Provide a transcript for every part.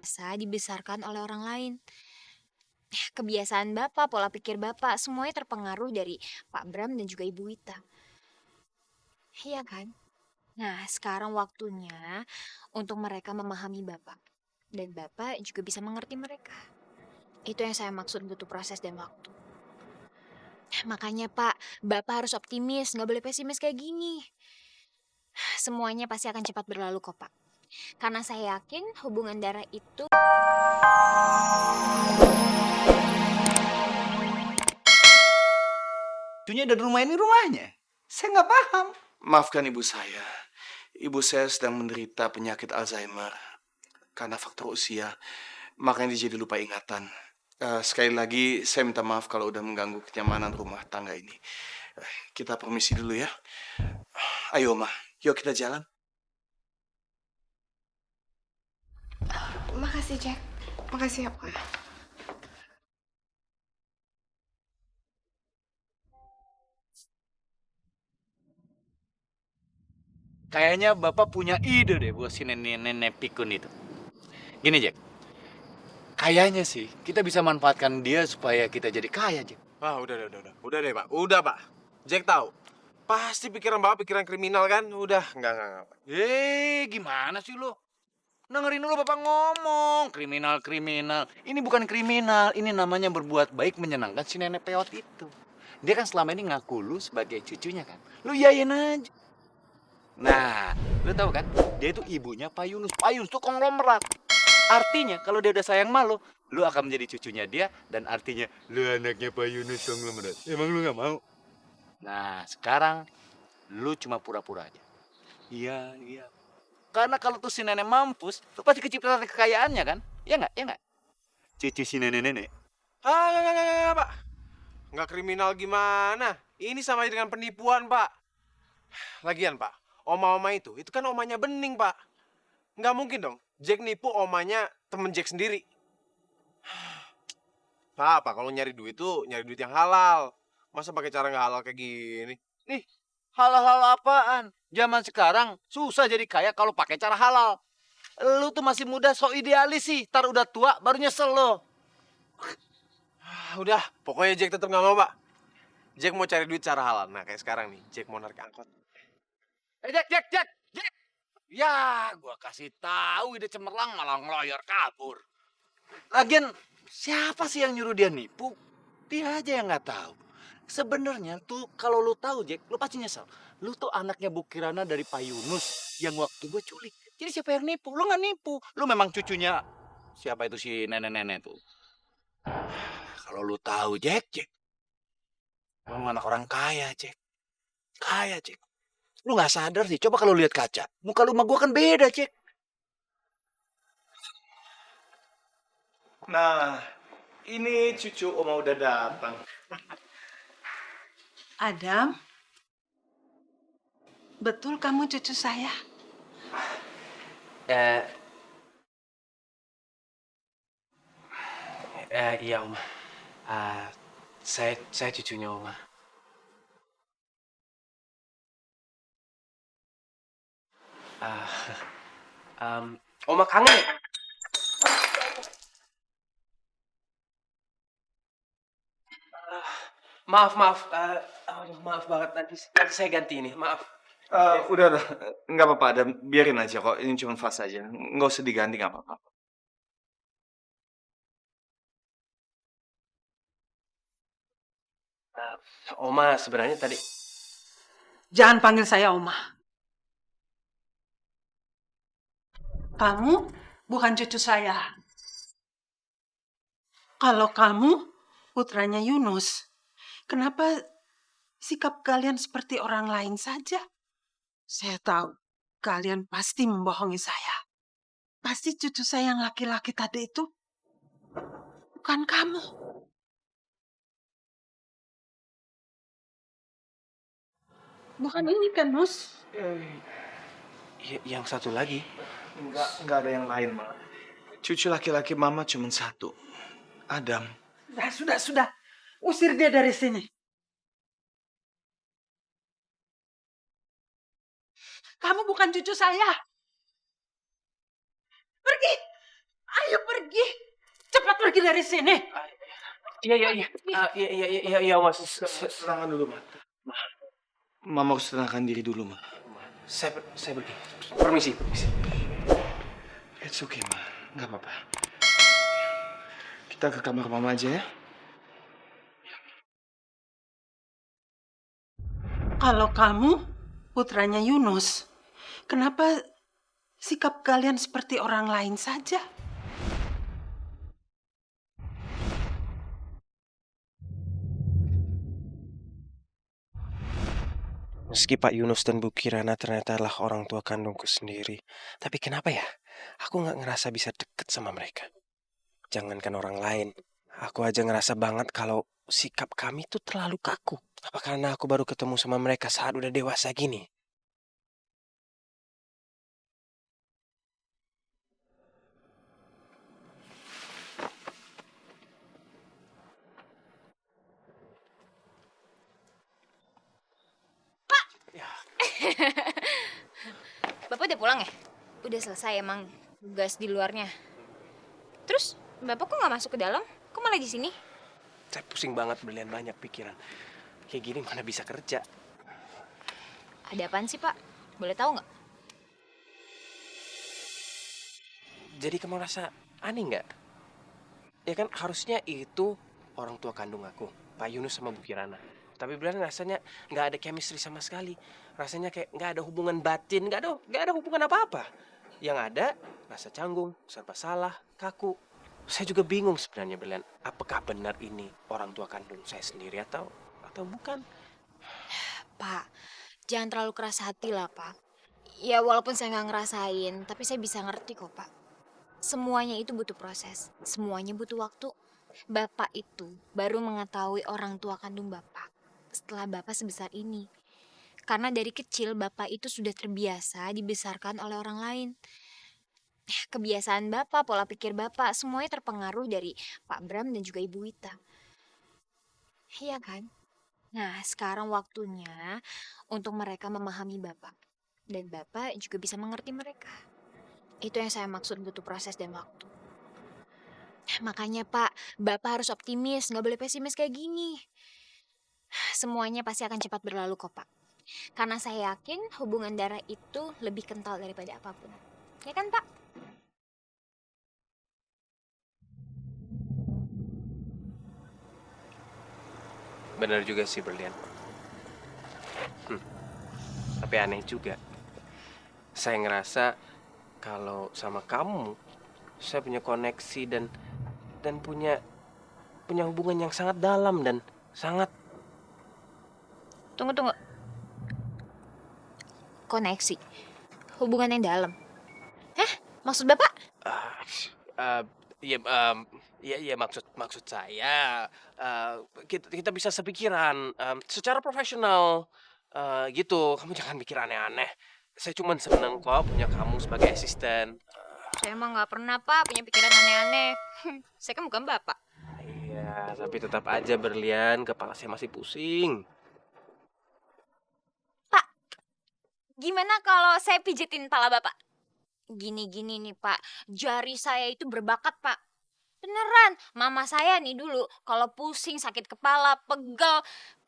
Saya dibesarkan oleh orang lain. Kebiasaan Bapak, pola pikir Bapak, semuanya terpengaruh dari Pak Bram dan juga Ibu Wita. Iya kan? Nah, sekarang waktunya untuk mereka memahami Bapak. Dan Bapak juga bisa mengerti mereka. Itu yang saya maksud butuh proses dan waktu. Makanya Pak, Bapak harus optimis, nggak boleh pesimis kayak gini. Semuanya pasti akan cepat berlalu kok Pak. Karena saya yakin hubungan darah itu. Cucunya ada di rumah ini rumahnya. Saya nggak paham. Maafkan ibu saya. Ibu saya sedang menderita penyakit Alzheimer karena faktor usia. Makanya dia jadi lupa ingatan. Sekali lagi saya minta maaf kalau udah mengganggu kenyamanan rumah tangga ini. Kita permisi dulu ya. Ayo Ma, yuk kita jalan. Makasih Jack. Makasih ya Pak. Kayaknya Bapak punya ide deh buat si nenek-nenek pikun itu. Gini, Jack. Kayaknya sih kita bisa manfaatkan dia supaya kita jadi kaya, Jack. Ah, udah deh, Pak. Udah, Pak. Jack tahu. Pasti pikiran Bapak pikiran kriminal kan? Udah, enggak. Gimana sih lo? Dengerin dulu Bapak ngomong. Kriminal. Ini bukan kriminal. Ini namanya berbuat baik menyenangkan si nenek peot itu. Dia kan selama ini ngaku lu sebagai cucunya kan. Lu iyain aja. Nah, lu tahu kan? Dia itu ibunya Pak Yunus. Pak Yunus tuh konglomerat. Artinya kalau dia udah sayang sama lu akan menjadi cucunya dia dan artinya lu anaknya Pak Yunus konglomerat. Emang lu nggak mau? Nah, sekarang lu cuma pura-pura aja. Iya. Karena kalau tuh si nenek mampus, lu pasti kecipratan kekayaannya kan? Ya nggak? Cucu si nenek-nenek. Enggak, Pak. Enggak kriminal gimana? Ini sama aja dengan penipuan, Pak. Lagian, Pak, oma-oma itu kan omanya Bening, Pak. Nggak mungkin dong, Jack nipu omanya temen Jack sendiri. Pak, kalau nyari duit tuh nyari duit yang halal. Masa pakai cara nggak halal kayak gini? Nih, halal-halal apaan? Zaman sekarang susah jadi kaya kalau pakai cara halal. Lu tuh masih muda, so idealis sih. Ntar udah tua, baru nyesel lo. Udah, pokoknya Jack tetap nggak mau, Pak. Jack mau cari duit cara halal. Nah, kayak sekarang nih, Jack mau narik angkot. Jack! Ya, gua kasih tahu ide cemerlang malah ngeloyor kabur. Lagian, siapa sih yang nyuruh dia nipu? Dia aja yang nggak tahu. Sebenarnya tuh kalau lu tahu Jack, lu pasti nyesel. Lu tuh anaknya Bu Kirana dari Pak Yunus yang waktu gue culik. Jadi siapa yang nipu? Lu nggak nipu. Lu memang cucunya siapa itu si nenek-nenek tuh. Kalau lu tahu Jack, lu anak orang kaya Jack. Kaya Jack. Lu nggak sadar sih. Coba kalau lihat kaca, muka lu sama gua kan beda Jack. Nah, ini cucu Oma udah datang. Adam, betul kamu cucu saya? Eh, iya Oma. Saya cucunya Oma. Ah, Oma kangen ya? Maaf. Aduh, maaf banget. Nanti saya ganti ini. Maaf. Udah, nggak apa-apa. Ada biarin aja kok. Ini cuma fase aja. Nggak usah diganti, nggak apa-apa. Oma sebenarnya tadi. Jangan panggil saya Oma. Kamu bukan cucu saya. Kalau kamu putranya Yunus, kenapa sikap kalian seperti orang lain saja? Saya tahu kalian pasti membohongi saya. Pasti cucu saya yang laki-laki tadi itu bukan kamu. Bukan ini kan, Nus? Yang satu lagi. Nggak ada yang lain, Ma. Cucu laki-laki Mama cuma satu. Adam. Sudah. Usir dia dari sini. Kamu bukan cucu saya. Pergi. Ayo pergi. Cepat pergi dari sini. Iya, Mas. Tenangkan dulu, Ma. Mama harus tenangkan diri dulu, Ma. Saya pergi. Permisi. It's okay, Ma. Nggak apa-apa. Kita ke kamar Mama aja ya. Kalau kamu putranya Yunus, kenapa sikap kalian seperti orang lain saja? Meski Pak Yunus dan Bu Kirana ternyata adalah orang tua kandungku sendiri, tapi kenapa ya? Aku nggak ngerasa bisa deket sama mereka. Jangankan orang lain, aku aja ngerasa banget kalau sikap kami tuh terlalu kaku. Apa karena aku baru ketemu sama mereka saat udah dewasa gini? Bapak udah pulang ya? Udah selesai emang tugas di luarnya. Terus Bapak kok nggak masuk ke dalam? Kok malah di sini? Saya pusing banget berlian banyak pikiran. Kayak gini mana bisa kerja? Ada apaan sih, Pak? Boleh tahu nggak? Jadi kamu rasa aneh nggak? Ya kan harusnya itu orang tua kandung aku, Pak Yunus sama Bu Kirana. Tapi beneran rasanya nggak ada chemistry sama sekali. Rasanya kayak nggak ada hubungan batin, nggak ada hubungan apa-apa. Yang ada rasa canggung, serba salah, kaku. Saya juga bingung sebenarnya Belen, apakah benar ini orang tua kandung saya sendiri atau bukan? Pak, jangan terlalu keras hati lah, Pak. Ya walaupun saya nggak ngerasain, tapi saya bisa ngerti kok, Pak. Semuanya itu butuh proses, semuanya butuh waktu. Bapak itu baru mengetahui orang tua kandung Bapak setelah Bapak sebesar ini. Karena dari kecil Bapak itu sudah terbiasa dibesarkan oleh orang lain. Kebiasaan Bapak, pola pikir Bapak, semuanya terpengaruh dari Pak Bram dan juga Ibu Wita. Iya kan? Nah, sekarang waktunya untuk mereka memahami Bapak. Dan Bapak juga bisa mengerti mereka. Itu yang saya maksud butuh proses dan waktu. Makanya Pak, Bapak harus optimis, nggak boleh pesimis kayak gini. Semuanya pasti akan cepat berlalu kok Pak. Karena saya yakin hubungan darah itu lebih kental daripada apapun. Ya kan Pak? Benar juga sih Berlian. Tapi aneh juga. Saya ngerasa kalau sama kamu, saya punya koneksi dan punya hubungan yang sangat dalam dan sangat. Tunggu. Koneksi. Hubungan yang dalam. Hah? Maksud Bapak? Ya, maksud saya kita bisa sepikiran secara profesional gitu. Kamu jangan mikir aneh-aneh. Saya cuma seneng kok punya kamu sebagai asisten. Saya emang nggak pernah Pak punya pikiran aneh-aneh. Saya kan bukan Bapak. Iya, tapi tetap aja Berlian, kepala saya masih pusing. Pak, gimana kalau saya pijitin pala Bapak? Gini-gini nih Pak, jari saya itu berbakat Pak. Beneran, mama saya nih dulu kalau pusing, sakit kepala, pegel,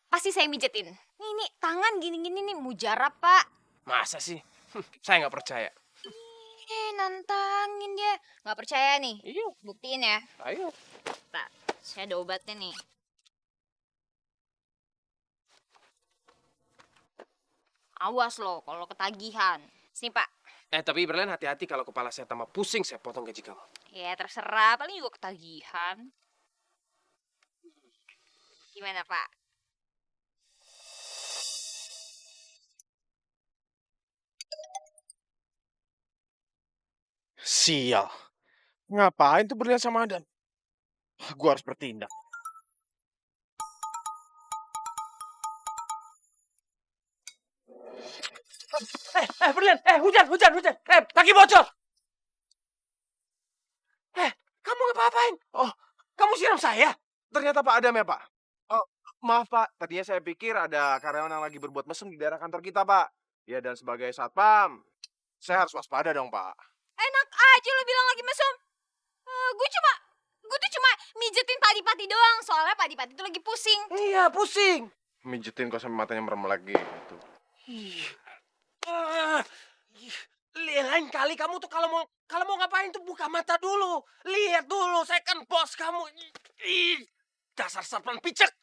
pasti saya mijetin. Nih, tangan gini-gini nih, mujarab Pak. Masa sih? Saya nggak percaya. Nantangin dia. Nggak percaya nih? Iya, Buktiin ya. ayo. Pak, saya ada obatnya nih. Awas loh kalau ketagihan. Sini Pak. Tapi Berlian hati-hati kalau kepala saya tambah pusing, saya potong gaji kamu. Ya terserah, paling juga ketagihan. Gimana Pak? Sial. Ngapain tuh Berlian sama Adan? Gua harus bertindak. Berlian, hujan. Kaki bocor. Kamu ngapain? Oh, Kamu siram saya? ternyata Pak Adam ya, Pak? Oh, maaf, Pak. Tadinya saya pikir ada karyawan yang lagi berbuat mesum di daerah kantor kita, Pak. Ya, dan sebagai satpam, saya harus waspada dong, Pak. Enak aja lu bilang lagi mesum. Gue tuh cuma mijetin Padi-Padi doang, soalnya Padi-Padi tuh lagi pusing. Iya, pusing. Mijetin kok sampai matanya merem lagi gitu. Ah, lain kali kamu tuh kalau mau ngapain tuh buka mata dulu. Lihat dulu, saya kan bos kamu. Ih, dasar satpam picek.